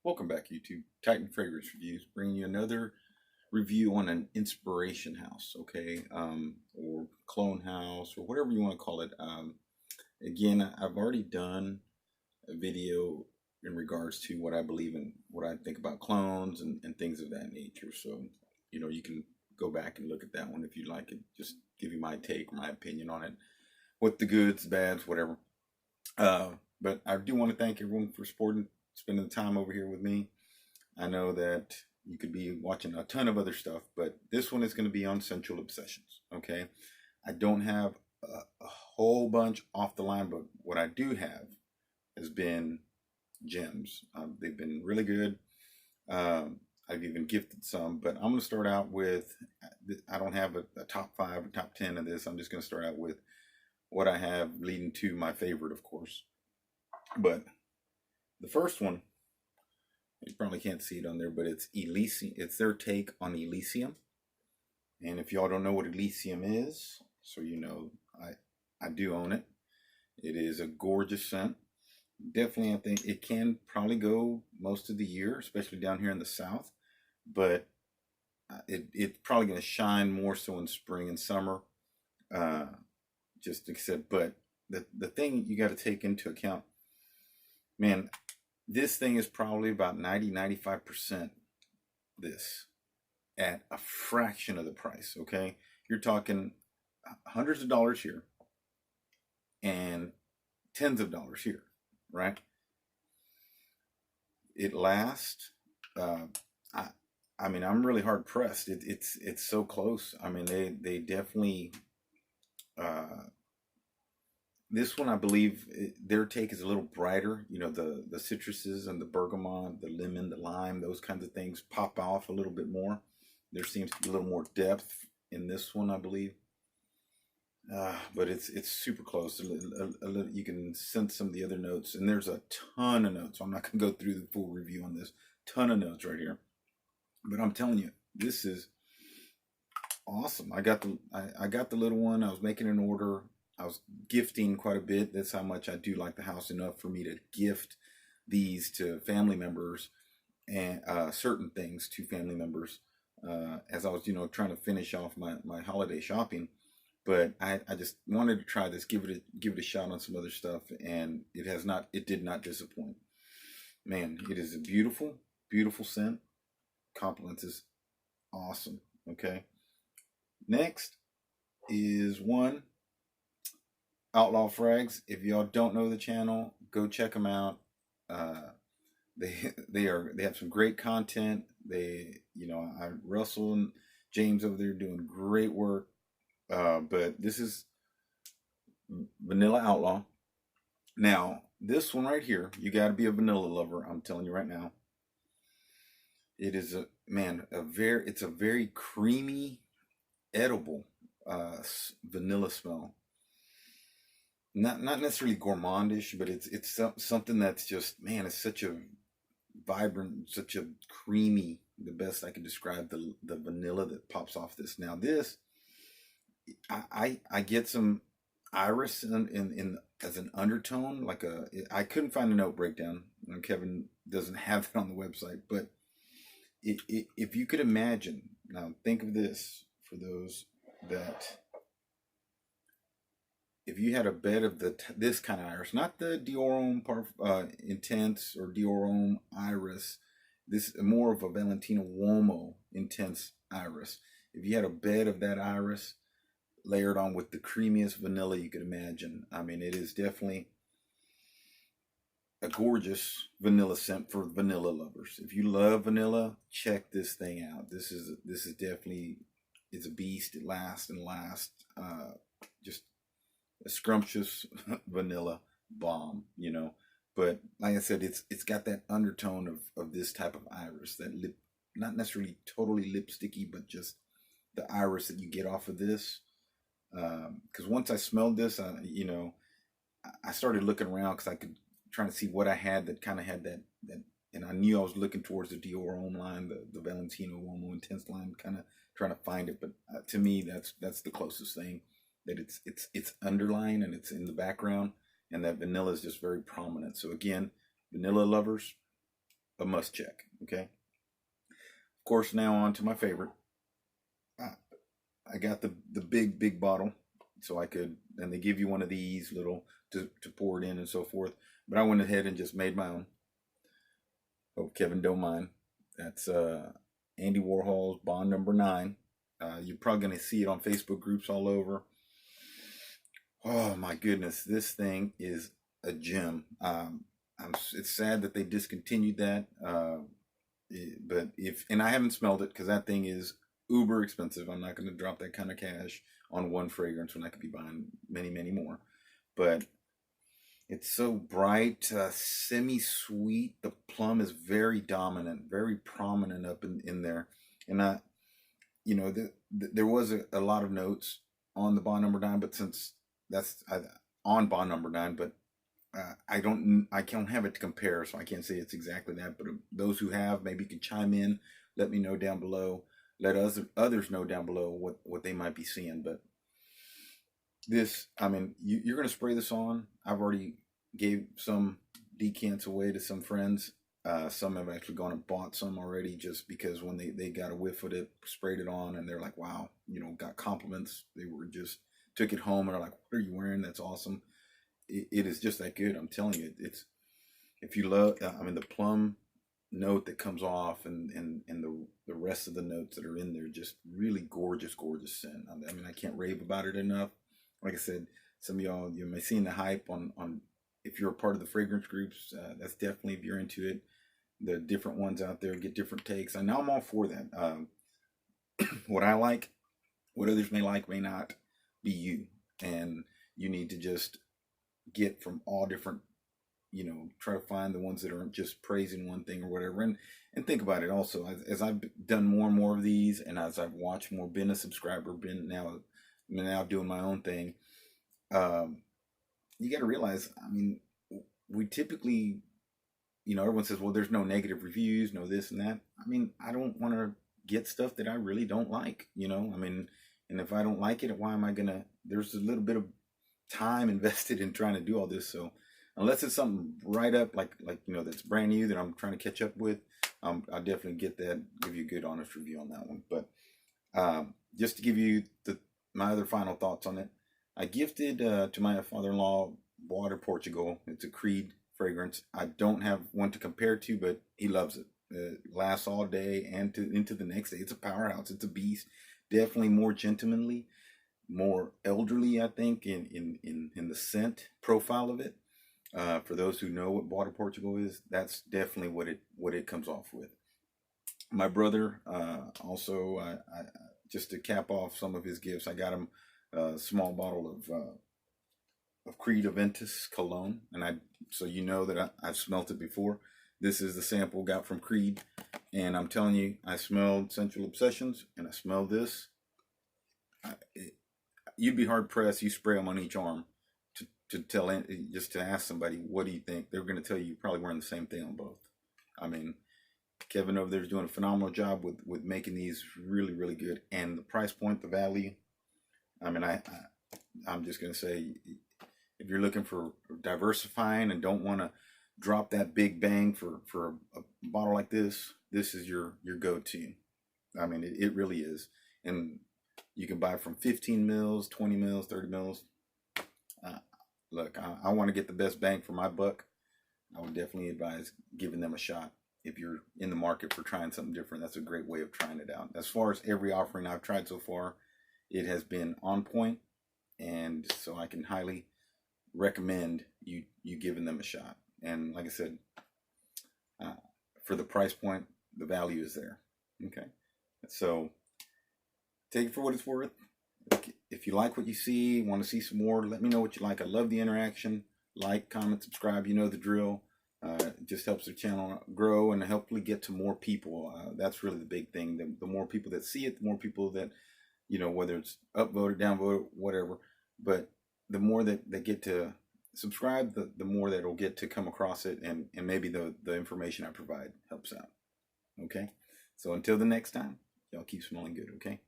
Welcome back, YouTube. Titan Fragrance Reviews, bringing you another review on an inspiration house, okay, or clone house, or whatever you want to call it. Again, I've already done a video in regards to what I believe in, what I think about clones and things of that nature. So, you can go back and look at that one if you'd like it. Just give you my take, my opinion on it, what the goods, bads, whatever. But I do want to thank everyone for supporting, spending the time over here with me. I know that you could be watching a ton of other stuff, but this one is going to be on SCENTual obsessions. Okay, I don't have a whole bunch off the line, but what I do have has been gems. They've been really good. I've even gifted some, but I'm going to start out with, I don't have a top 5 or top 10 of this. I'm just going to start out with what I have leading to my favorite, of course. But the first one, you probably can't see it on there, but it's Elysium. It's their take on Elysium. And if y'all don't know what Elysium is, so you know, I do own it. It is a gorgeous scent. Definitely, I think it can probably go most of the year, especially down here in the South. But it's probably going to shine more so in spring and summer. But the thing you got to take into account, man, this thing is probably about 95% this at a fraction of the price, okay? You're talking hundreds of dollars here and tens of dollars here, right? It lasts. I mean, I'm really hard pressed. It's so close. I mean, they definitely. This one, I believe, their take is a little brighter. You know, the citruses and the bergamot, the lemon, the lime, those kinds of things pop off a little bit more. There seems to be a little more depth in this one, I believe. But it's super close. You can sense some of the other notes, and there's a ton of notes. So I'm not going to go through the full review on this. Ton of notes right here. But I'm telling you, this is awesome. I got the little one. I was making an order. I was gifting quite a bit. That's how much I do like the house, enough for me to gift these to family members and certain things to family members as I was, trying to finish off my holiday shopping. But I just wanted to try this, give it a shot on some other stuff, and it did not disappoint. Man, it is a beautiful, beautiful scent. Compliments is awesome. Okay. Next is one Outlaw Frags. If y'all don't know the channel, go check them out. They have some great content. Russell and James over there doing great work. But this is Vanilla Outlaw. Now, this one right here, you got to be a vanilla lover. I'm telling you right now. It is it's a very creamy, edible vanilla smell. Not necessarily gourmandish, but it's something that's just, man, it's such a vibrant, such a creamy, the best I can describe the vanilla that pops off this. Now this, I get some iris in as an undertone, I couldn't find a note breakdown, and Kevin doesn't have it on the website, but if you could imagine, now think of this for those that, if you had a bed of this kind of iris, not the Dior Homme Intense or Dior Homme Iris, this more of a Valentino Uomo Intense Iris. If you had a bed of that iris layered on with the creamiest vanilla you could imagine, I mean, it is definitely a gorgeous vanilla scent for vanilla lovers. If you love vanilla, check this thing out. This is definitely, it's a beast. It lasts and lasts. Just a scrumptious vanilla bomb, But like I said, it's got that undertone of this type of iris, that lip, not necessarily totally lipsticky, but just the iris that you get off of this. Because once I smelled this, I started looking around because I could trying to see what I had that kind of had that, and I knew I was looking towards the Dior Homme line, the Valentino Uomo Intense line, kind of trying to find it. But to me, that's the closest thing. That it's underlying and it's in the background, and that vanilla is just very prominent. So again, vanilla lovers, a must check. Okay. Of course, now on to my favorite. I got the big bottle, so I could, and they give you one of these little to pour it in and so forth. But I went ahead and just made my own. Hope Kevin don't mind. That's Andy Warhol's Bond Number 9. You're probably going to see it on Facebook groups all over. Oh my goodness, this thing is a gem. It's sad that they discontinued that. But and I haven't smelled it because that thing is uber expensive. I'm not going to drop that kind of cash on one fragrance when I could be buying many more. But it's so bright, semi-sweet. The plum is very dominant, very prominent up in there. And there was a lot of notes on the Bond Number 9, but since that's on Bond Number 9, but I can't have it to compare, so I can't say it's exactly that. But those who have, maybe can chime in, let me know down below. Let others know down below what they might be seeing. But this, I mean, you're going to spray this on. I've already gave some decants away to some friends. Some have actually gone and bought some already just because when they got a whiff of it, sprayed it on, and they're like, wow, got compliments. They were just took it home and are like, what are you wearing? That's awesome. It is just that good. I'm telling you, it's, if you love, the plum note that comes off and the rest of the notes that are in there, just really gorgeous scent. I can't rave about it enough. Like I said, some of y'all, you may seen the hype on if you're a part of the fragrance groups, that's definitely, if you're into it, the different ones out there get different takes. And now I'm all for that. What I like, what others may like, may not be you. And you need to just get from all different, try to find the ones that aren't just praising one thing or whatever. And think about it also, as I've done more and more of these, and as I've watched more, been a subscriber, been now doing my own thing, you got to realize, we typically, everyone says, well, there's no negative reviews, no this and that. I don't want to get stuff that I really don't like, and if I don't like it, why am I gonna, there's a little bit of time invested in trying to do all this. So unless it's something right up, like that's brand new that I'm trying to catch up with, I'll definitely give you a good honest review on that one. But just to give you my other final thoughts on it, I gifted to my father-in-law Bois de Portugal. It's a Creed fragrance. I don't have one to compare to, but he loves it. It lasts all day and into the next day. It's a powerhouse. It's a beast. Definitely more gentlemanly, more elderly, I think, in the scent profile of it. For those who know what Bois de Portugal is, that's definitely what it comes off with. My brother also, I just to cap off some of his gifts, I got him a small bottle of Creed Aventus cologne, and so that I've smelt it before. This is the sample got from Creed, and I'm telling you, I smelled Sensual Obsessions, and I smelled this. You'd be hard pressed. You spray them on each arm just to ask somebody, what do you think? They're going to tell you you're probably wearing the same thing on both. Kevin over there is doing a phenomenal job with making these really good, and the price point, the value. I'm just going to say, if you're looking for diversifying and don't want to drop that big bang for a bottle like this, this is your go-to. It really is. And you can buy from 15 mils, 20 mils, 30 mils. Look, I want to get the best bang for my buck. I would definitely advise giving them a shot. If you're in the market for trying something different, that's a great way of trying it out. As far as every offering I've tried so far, it has been on point, and so I can highly recommend you giving them a shot. And like I said, for the price point, the value is there. Okay, so take it for what it's worth. If you like what you see, want to see some more, let me know what you like. I love the interaction. Like, comment, subscribe. You know the drill. It just helps the channel grow and hopefully get to more people. That's really the big thing. The more people that see it, the more people that, whether it's upvoted, downvoted, whatever. But the more that get to subscribe, the more that it'll get to come across it, and maybe the information I provide helps out. Okay? So until the next time, y'all keep smelling good, okay?